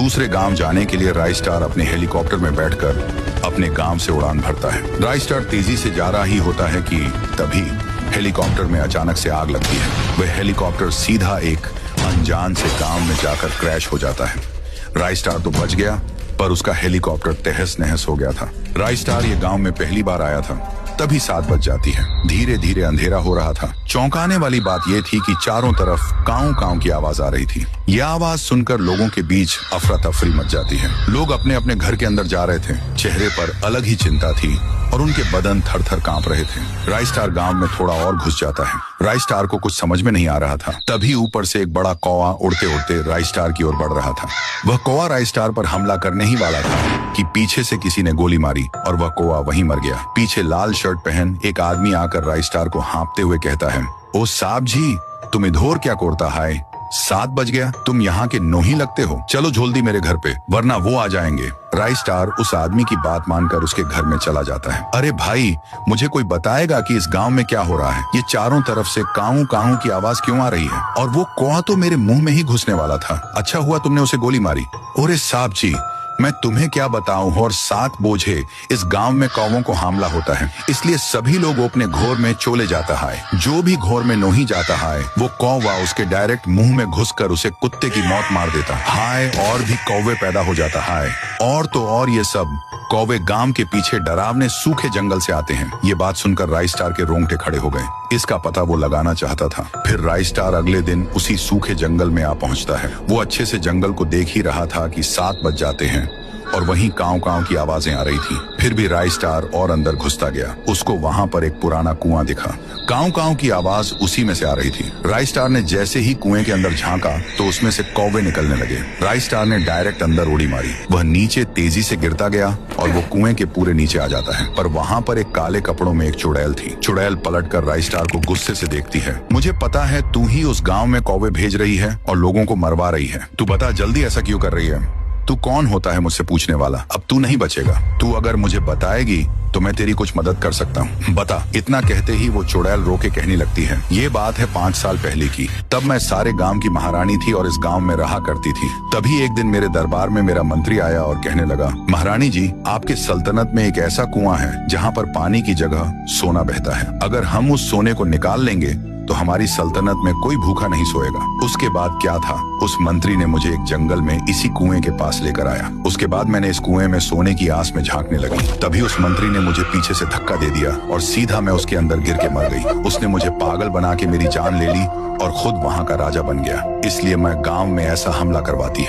दूसरे गांव जाने के लिए राइस्टार अपने हेलीकॉप्टर में बैठकर अपने गांव से उड़ान भरता है। राइस्टार तेजी से जा रहा ही होता है कि तभी हेलीकॉप्टर में अचानक से आग लगती है। वह हेलीकॉप्टर सीधा एक अनजान से गांव में जाकर क्रैश हो जाता है। राइस्टार तो बच गया, पर उसका हेलीकॉप्टर तहस नहस हो गया था। राइस्टार ये गांव में पहली बार आया था। तभी 7 बज जाती है। धीरे धीरे अंधेरा हो रहा था। चौंकाने वाली बात यह थी कि चारों तरफ काऊ काऊ की आवाज आ रही थी। यह आवाज सुनकर लोगों के बीच अफरा तफरी मच जाती है। लोग अपने अपने घर के अंदर जा रहे थे। चेहरे पर अलग ही चिंता थी और उनके बदन थर थर कांप रहे थे। राइस्टार गांव में थोड़ा और घुस जाता है। राइस्टार को कुछ समझ में नहीं आ रहा था। तभी ऊपर से एक बड़ा कौवा उड़ते उड़ते राइस्टार की ओर बढ़ रहा था। वह कौवा राइस्टार पर हमला करने ही वाला था कि पीछे से किसी ने गोली मारी और वह कौवा वहीं मर गया। पीछे लाल शर्ट पहन एक आदमी आकर राइस्टार को हाँपते हुए कहता है, ओ साहब जी, तुम इधर क्या करता है? 7 बज गया, तुम यहाँ के नोही लगते हो। चलो जल्दी मेरे घर पे, वरना वो आ जाएंगे। राइस्टार उस आदमी की बात मानकर उसके घर में चला जाता है। अरे भाई, मुझे कोई बताएगा कि इस गांव में क्या हो रहा है? ये चारों तरफ से काऊ काऊ की आवाज क्यों आ रही है? और वो कौवा तो मेरे मुंह में ही घुसने वाला था। अच्छा हुआ तुमने उसे गोली मारी। अरे साहब जी, मैं तुम्हें क्या बताऊं, और 7 बोझे इस गांव में कौवों को हमला होता है, इसलिए सभी लोग अपने घोर में चले जाता है। जो भी घोर में नहीं जाता है, वो कौवा उसके डायरेक्ट मुंह में घुसकर उसे कुत्ते की मौत मार देता है। और भी कौवे पैदा हो जाता है। और तो और ये सब कौवे गांव के पीछे डरावने सूखे जंगल से आते हैं। ये बात सुनकर राइस्टार के रोंगटे खड़े हो गए। इसका पता वो लगाना चाहता था। फिर राइस्टार अगले दिन उसी सूखे जंगल में आ पहुंचता है। वो अच्छे से जंगल को देख ही रहा था कि 7 बज जाते हैं और वहीं काऊ काऊ की आवाजें आ रही थी। फिर भी राइस्टार और अंदर घुसता गया। उसको वहां पर एक पुराना कुआं दिखा। काऊ काऊ की आवाज उसी में से आ रही थी। राइस्टार ने जैसे ही कुएं के अंदर झांका तो उसमें से कौवे निकलने लगे। राइस्टार ने डायरेक्ट अंदर उड़ी मारी। वह नीचे तेजी से गिरता गया और वो कुएं के पूरे नीचे आ जाता है। पर वहां पर एक काले कपड़ों में एक चुड़ैल थी। चुड़ैल पलटकर राइस्टार को गुस्से से देखती है। मुझे पता है तू ही उस गाँव में कौवे भेज रही है और लोगों को मरवा रही है। तू बता जल्दी, ऐसा क्यों कर रही है? तू कौन होता है मुझसे पूछने वाला? अब तू नहीं बचेगा। तू अगर मुझे बताएगी तो मैं तेरी कुछ मदद कर सकता हूँ। बता। इतना कहते ही वो चुड़ैल रो के कहने लगती है। ये बात है 5 साल पहले की। तब मैं सारे गांव की महारानी थी और इस गांव में रहा करती थी। तभी एक दिन मेरे दरबार में मेरा मंत्री आया और कहने लगा, महारानी जी, आपके सल्तनत में एक ऐसा कुआं है जहाँ पर पानी की जगह सोना बहता है। अगर हम उस सोने को निकाल लेंगे तो हमारी सल्तनत में कोई भूखा नहीं सोएगा। उसके बाद क्या था, उस मंत्री ने मुझे एक जंगल में इसी कुएं के पास लेकर आया। उसके बाद मैंने इस कुएं में सोने की आस में झांकने लगी। तभी उस मंत्री ने मुझे पीछे से धक्का दे दिया और सीधा मैं उसके अंदर गिर के मर गई। उसने मुझे पागल बना के मेरी जान ले ली और खुद वहां का राजा बन गया। इसलिए मैं गांव में ऐसा हमला करवाती है।